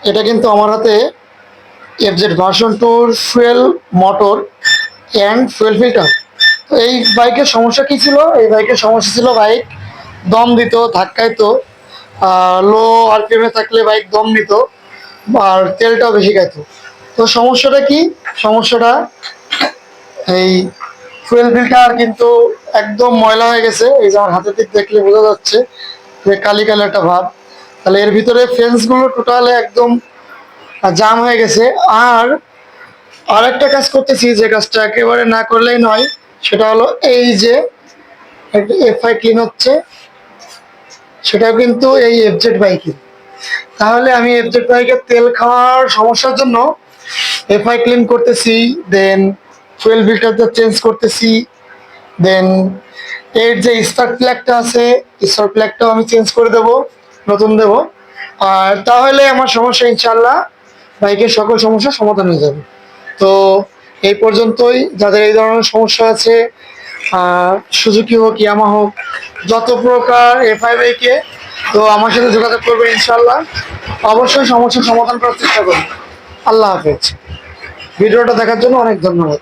এটা কিন্তু আমার হাতে FZ version 2 fuel motor and fuel filter. তো এই বাইকের সমস্যা কি ছিল? এই বাইকের সমস্যা ছিল বাইক দম দিত, ধাক্কাইতো, লো আরপিএমে থাকলে বাইক দম দিত, আর তেলটাও বেশি খাইতো। তো সমস্যাটা কি? সমস্যাটা এই ফুয়েল ফিল্টার কিন্তু একদম ময়লা হয়ে গেছে। এই যে আমার হাতের দিক দেখলে বোঝা যাচ্ছে যে কালি কালো একটা ভাব। তাহলে এর ভিতরে ফেন্সগুলো টোটাল একদম জাম হয়ে গেছে। আর আরেকটা কাজ করতেছি, যে কাজটা একেবারে না করলেই নয়, সেটা হলো এই যে একটা এফআই ক্লিন হচ্ছে, সেটাও কিন্তু এই এফজেড বাইকের। তাহলে আমি এফজেড বাইকের তেল খাওয়ার সমস্যার জন্য এফআই ক্লিন করতেছি, দেন ফুয়েল ফিল্টারটা চেঞ্জ করতেছি, দেন এর যে স্টার্ট প্লাগটা আছে, স্টার্ট প্লাগটাও আমি চেঞ্জ করে দেব, নতুন দেব। আর তাহলে আমার সমস্যা ইনশাল্লাহ বাইকের সকল সমস্যার সমাধান হয়ে যাবে। তো এই পর্যন্তই। যাদের এই ধরনের সমস্যা আছে, সুজুকি হোক, ইয়ামা হোক, যত প্রকার এফআই বাইকে, তো আমার সাথে যোগাযোগ করবে ইনশাল্লাহ। অবশ্যই সমস্যার সমাধান করার চেষ্টা করবে। আল্লাহ হাফেজ। ভিডিওটা দেখার জন্য অনেক ধন্যবাদ।